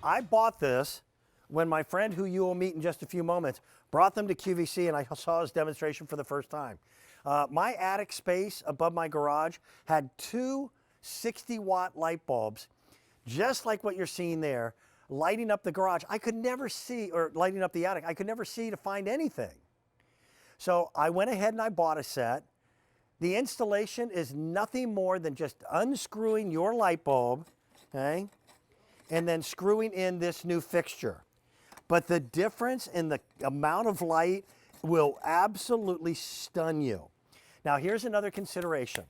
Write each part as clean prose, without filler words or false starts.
I bought this when my friend, who you will meet in just a few moments, brought them to QVC, and I saw his demonstration for the first time. My attic space above my garage had two 60-watt light bulbs, just like what you're seeing there, lighting up the garage. I could never see, or lighting up the attic, I could never see to find anything. So I went ahead and I bought a set. The installation is nothing more than just unscrewing your light bulb, okay, and then screwing in this new fixture. But the difference in the amount of light will absolutely stun you. Now, here's another consideration.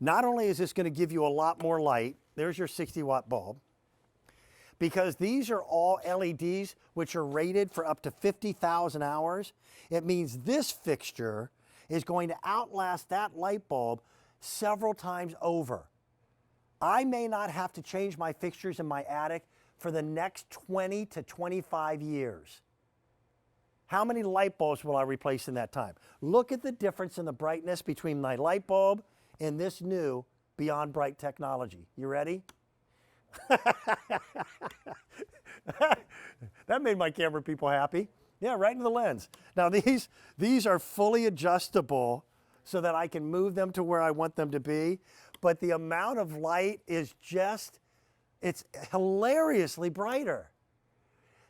Not only is this going to give you a lot more light, there's your 60-watt bulb, because these are all LEDs which are rated for up to 50,000 hours. It means this fixture is going to outlast that light bulb several times over. I may not have to change my fixtures in my attic for the next 20 to 25 years. How many light bulbs will I replace in that time? Look at the difference in the brightness between my light bulb and this new Beyond Bright technology. You ready? That made my camera people happy. Yeah, right into the lens. Now these are fully adjustable so that I can move them to where I want them to be. But the amount of light is just, it's hilariously brighter.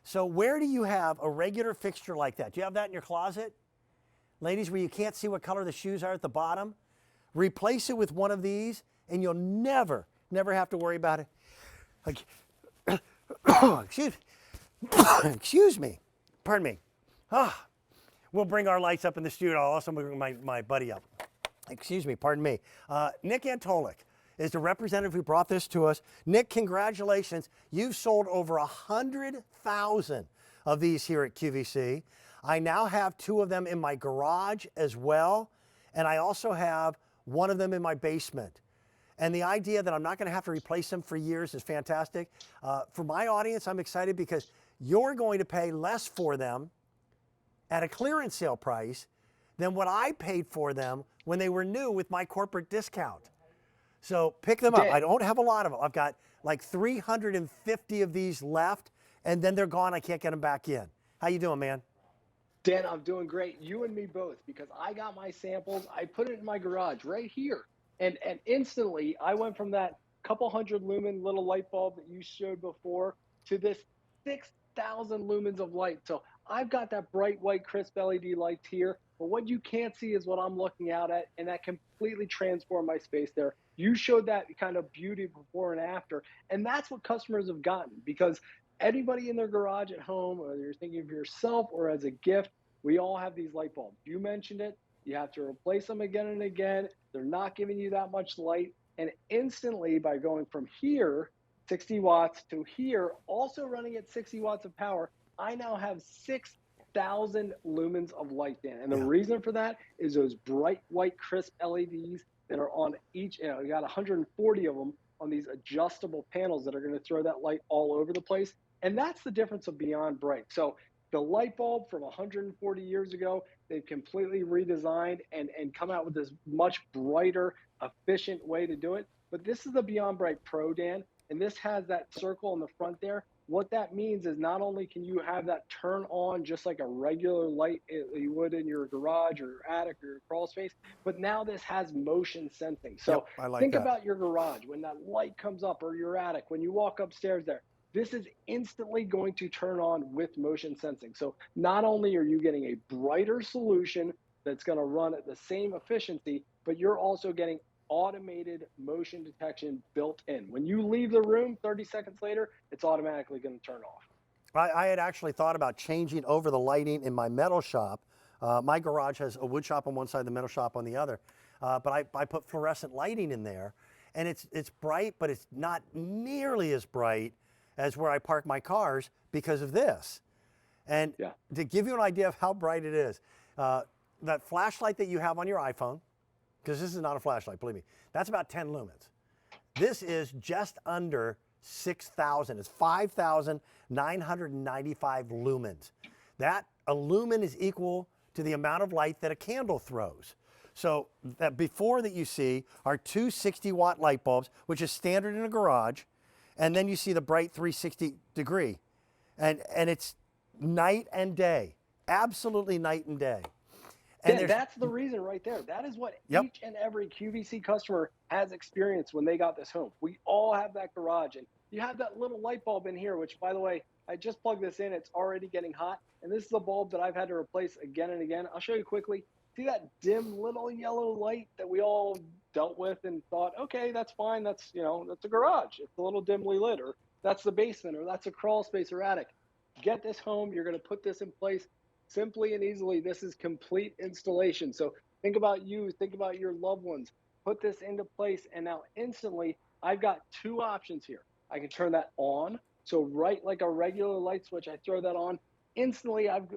So where do you have a regular fixture like that? Do you have that in your closet? Ladies, where you can't see what color the shoes are at the bottom? Replace it with one of these and you'll never have to worry about it. Excuse me. Pardon me. We'll bring our lights up in the studio. I'll also bring my buddy up. Excuse me, pardon me. Nick Antolik is the representative who brought this to us. Nick, congratulations. You've sold over 100,000 of these here at QVC. I now have 2 of them in my garage as well, and I also have 1 of them in my basement. And the idea that I'm not going to have to replace them for years is fantastic. For my audience, I'm excited because you're going to pay less for them at a clearance sale price than what I paid for them when they were new with my corporate discount. So pick them up. I don't have a lot of them. I've got like 350 of these left, and then they're gone. I can't get them back in. How you doing, man? Dan, I'm doing great. You and me both, because I got my samples. I put it in my garage right here. And instantly, I went from that couple hundred lumen little light bulb that you showed before to this 6,000 lumens of light. So I've got that bright white crisp LED lights here. But what you can't see is what I'm looking out at, and that completely transformed my space there. You showed that kind of beauty before and after, and that's what customers have gotten, because anybody in their garage at home, whether you're thinking of yourself or as a gift, we all have these light bulbs. You mentioned it. You have to replace them again and again. They're not giving you that much light. And instantly, by going from here, 60 watts, to here, also running at 60 watts of power, I now have 6,000 lumens of light, Dan. And the reason for that is those bright white crisp LEDs that are on each, you got 140 of them on these adjustable panels that are going to throw that light all over the place. And that's the difference of Beyond Bright. So the light bulb from 140 years ago, they've completely redesigned and come out with this much brighter, efficient way to do it. But this is the Beyond Bright Pro, Dan, and this has that circle in the front there. What that means is not only can you have that turn on just like a regular light you would in your garage or your attic or your crawl space, but now this has motion sensing. So think about your garage when that light comes up, or your attic when you walk upstairs there. This is instantly going to turn on with motion sensing. So not only are you getting a brighter solution that's going to run at the same efficiency, but you're also getting automated motion detection built in. When you leave the room 30 seconds later, it's automatically going to turn off. I had actually thought about changing over the lighting in my metal shop. My garage has a wood shop on one side, the metal shop on the other. But I put fluorescent lighting in there, and it's bright, but it's not nearly as bright as where I park my cars because of this. And to give you an idea of how bright it is, that flashlight that you have on your iPhone, because this is not a flashlight, believe me, that's about 10 lumens. This is just under 6,000. It's 5,995 lumens. That a lumen is equal to the amount of light that a candle throws. So that before that you see are two 60-watt light bulbs, which is standard in a garage. and then you see the bright 360 degree. And it's night and day, absolutely night and day. And that's the reason right there. That is what Yep. each and every QVC customer has experienced when they got this home. We all have that garage, and you have that little light bulb in here, which, by the way, I just plugged this in. It's already getting hot, and this is a bulb that I've had to replace again and again. I'll show you quickly. See that dim little yellow light that we all dealt with and thought, okay, that's fine. That's, that's a garage. It's a little dimly lit, or that's the basement, or that's a crawl space or attic. Get this home. You're going to put this in place. Simply and easily, this is complete installation. So think about you, think about your loved ones, put this into place, and now instantly, I've got two options here. I can turn that on. So right like a regular light switch, I throw that on. Instantly, I've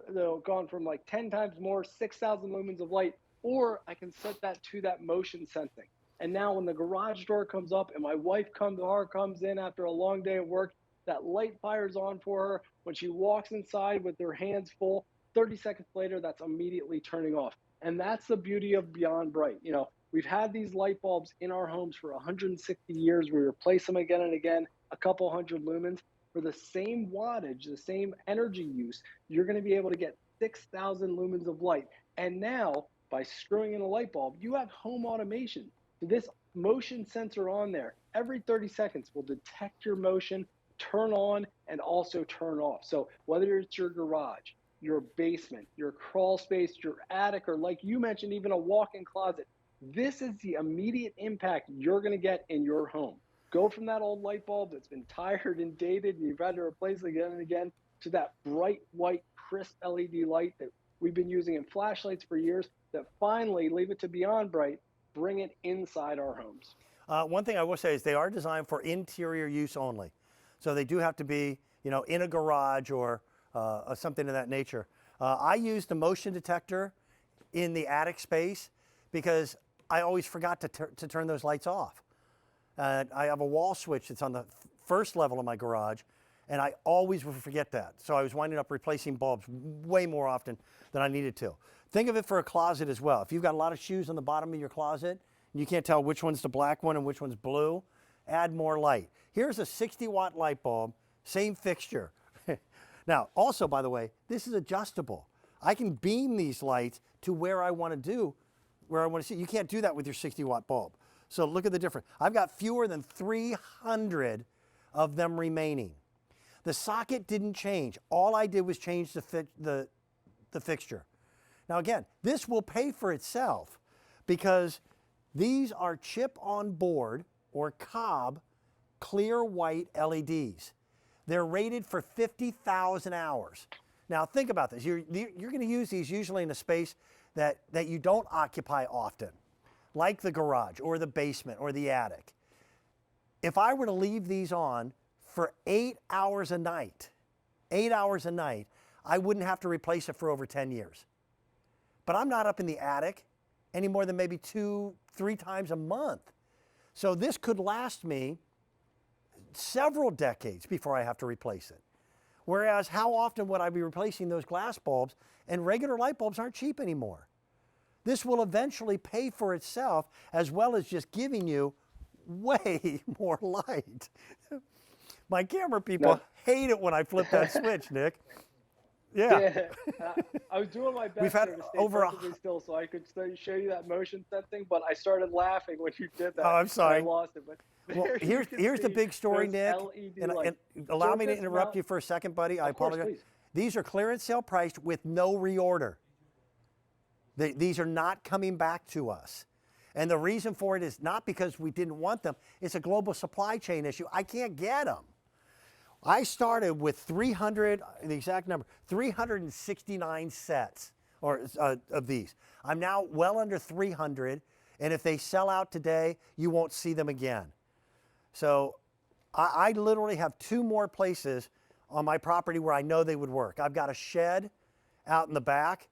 gone from like 10 times more, 6,000 lumens of light, or I can set that to that motion sensing. And now when the garage door comes up and my wife comes in after a long day of work, that light fires on for her. When she walks inside with her hands full, 30 seconds later, that's immediately turning off. And that's the beauty of Beyond Bright. We've had these light bulbs in our homes for 160 years. We replace them again and again, a couple hundred lumens. For the same wattage, the same energy use, you're going to be able to get 6,000 lumens of light. And now, by screwing in a light bulb, you have home automation. So this motion sensor on there, every 30 seconds will detect your motion, turn on, and also turn off. So whether it's your garage, your basement, your crawl space, your attic, or like you mentioned, even a walk-in closet, this is the immediate impact you're going to get in your home. Go from that old light bulb that's been tired and dated and you've had to replace again and again to that bright, white, crisp LED light that we've been using in flashlights for years, that finally, leave it to Beyond Bright, bring it inside our homes. One thing I will say is they are designed for interior use only. So they do have to be, in a garage or something of that nature. I use the motion detector in the attic space because I always forgot to turn those lights off. I have a wall switch that's on the first level of my garage, and I always would forget that. So I was winding up replacing bulbs way more often than I needed to. Think of it for a closet as well. If you've got a lot of shoes on the bottom of your closet, and you can't tell which one's the black one and which one's blue, add more light. Here's a 60-watt light bulb, same fixture. Now, also, by the way, this is adjustable. I can beam these lights to where I want to see. You can't do that with your 60-watt bulb. So look at the difference. I've got fewer than 300 of them remaining. The socket didn't change. All I did was change the fixture. Now again, this will pay for itself because these are chip on board or cob clear white LEDs. They're rated for 50,000 hours. Now think about this. You're going to use these usually in a space that you don't occupy often, like the garage or the basement or the attic. If I were to leave these on for 8 hours a night, I wouldn't have to replace it for over 10 years. But I'm not up in the attic any more than maybe 2-3 times a month. So this could last me several decades before I have to replace it. Whereas how often would I be replacing those glass bulbs? And regular light bulbs aren't cheap anymore. This will eventually pay for itself as well as just giving you way more light. My camera people hate it when I flip that switch, Nick. Yeah. I was doing my best We've had to stay over perfectly still so I could show you that motion sensing, but I started laughing when you did that. Oh, I'm sorry. I lost it. But well, here's the big story, Nick. And allow me to interrupt you for a second, buddy. I apologize. Please. These are clearance sale priced with no reorder. These are not coming back to us. And the reason for it is not because we didn't want them. It's a global supply chain issue. I can't get them. I started with 300, the exact number, 369 sets of these. I'm now well under 300, and if they sell out today, you won't see them again. So I literally have 2 more places on my property where I know they would work. I've got a shed out in the back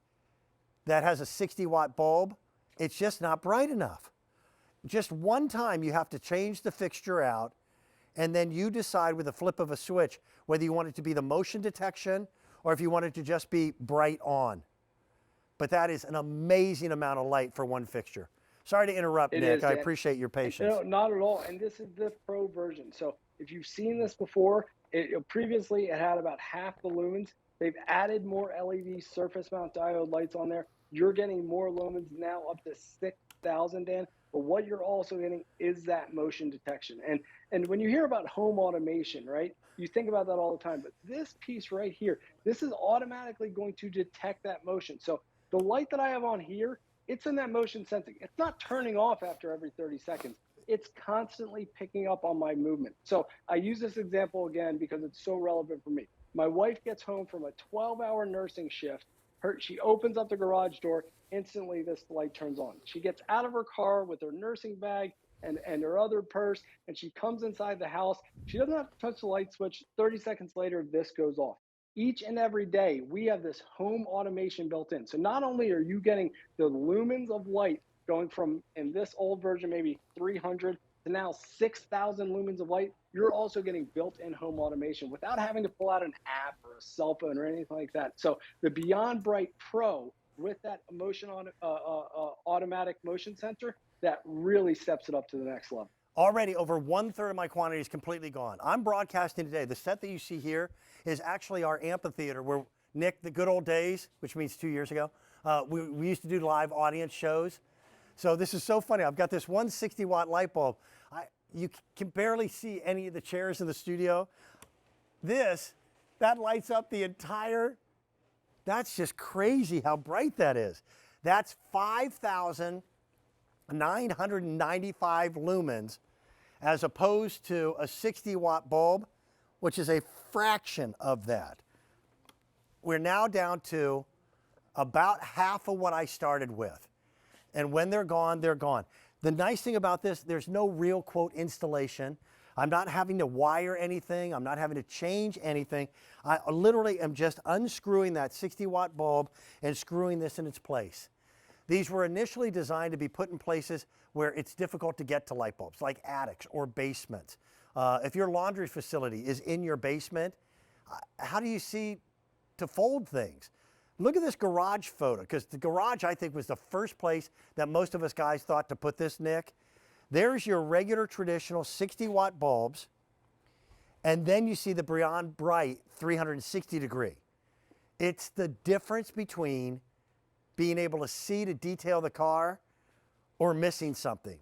that has a 60-watt bulb. It's just not bright enough. Just one time you have to change the fixture out, and then you decide with a flip of a switch whether you want it to be the motion detection or if you want it to just be bright on. But that is an amazing amount of light for one fixture. Sorry to interrupt, Nick. I appreciate your patience. No, not at all. And this is the pro version. So If you've seen this before, previously it had about half the lumens. They've added more LED surface mount diode lights on there. You're getting more lumens now, up to 6,000, Dan. But what you're also getting is that motion detection. And when you hear about home automation, right, you think about that all the time. But this piece right here, this is automatically going to detect that motion. So the light that I have on here, it's in that motion sensing. It's not turning off after every 30 seconds. It's constantly picking up on my movement. So I use this example again because it's so relevant for me. My wife gets home from a 12-hour nursing shift. She opens up the garage door. Instantly, this light turns on. She gets out of her car with her nursing bag and her other purse, and she comes inside the house. She doesn't have to touch the light switch. 30 seconds later, this goes off. Each and every day, we have this home automation built in. So not only are you getting the lumens of light going from, in this old version, maybe 300 to now 6,000 lumens of light, you're also getting built-in home automation without having to pull out an app or a cell phone or anything like that. So the Beyond Bright Pro with that automatic motion sensor, that really steps it up to the next level. Already over 1/3 of my quantity is completely gone. I'm broadcasting today. The set that you see here is actually our amphitheater where Nick, the good old days, which means 2 years ago, we used to do live audience shows. So this is so funny. I've got this 160-watt light bulb. You can barely see any of the chairs in the studio. That lights up the entire, that's just crazy how bright that is. That's 5,995 lumens as opposed to a 60-watt bulb, which is a fraction of that. We're now down to about half of what I started with. And when they're gone, they're gone. The nice thing about this, there's no real, quote, installation. I'm not having to wire anything. I'm not having to change anything. I literally am just unscrewing that 60-watt bulb and screwing this in its place. These were initially designed to be put in places where it's difficult to get to light bulbs, like attics or basements. If your laundry facility is in your basement, how do you see to fold things? Look at this garage photo, because the garage, I think, was the first place that most of us guys thought to put this, Nick. There's your regular traditional 60-watt bulbs, and then you see the Beyond Bright 360 degree. It's the difference between being able to see to detail the car or missing something.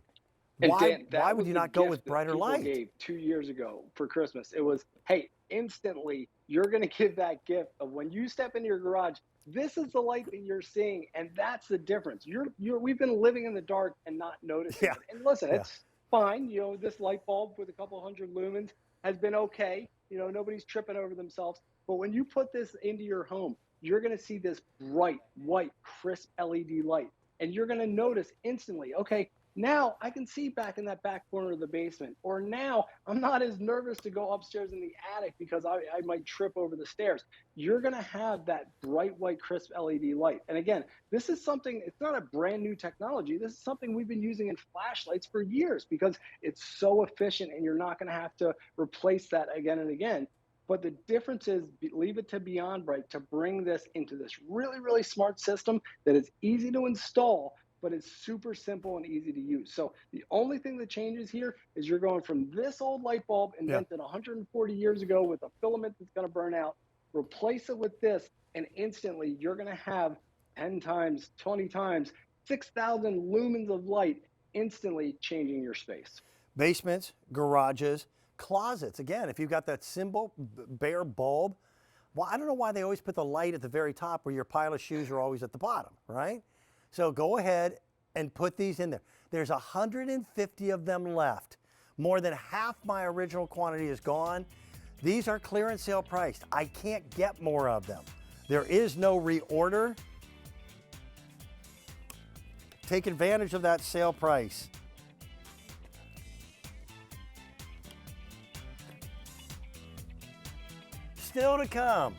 And Why, Dan, why would you not go with brighter light? Gave 2 years ago for Christmas. It was, hey, instantly you're going to give that gift of when you step into your garage, this is the light that you're seeing, and that's the difference. We've been living in the dark and not noticing it. And listen, it's fine. You know, this light bulb with a couple hundred lumens has been okay. You know, nobody's tripping over themselves. But when you put this into your home, you're going to see this bright, white, crisp LED light, and you're going to notice instantly, okay, now I can see back in that back corner of the basement, or now I'm not as nervous to go upstairs in the attic because I might trip over the stairs. You're going to have that bright, white, crisp LED light. And again, this is something, it's not a brand new technology. This is something we've been using in flashlights for years because it's so efficient and you're not going to have to replace that again and again. But the difference is, leave it to Beyond Bright to bring this into this really, really smart system that is easy to install, but it's super simple and easy to use. So the only thing that changes here is you're going from this old light bulb invented 140 years ago with a filament that's going to burn out, replace it with this, and instantly you're going to have 10 times, 20 times, 6,000 lumens of light instantly changing your space. Basements, garages, closets. Again, if you've got that simple bare bulb, well, I don't know why they always put the light at the very top where your pile of shoes are always at the bottom, right? So go ahead and put these in there. There's 150 of them left. More than half my original quantity is gone. These are clearance sale priced. I can't get more of them. There is no reorder. Take advantage of that sale price. Still to come.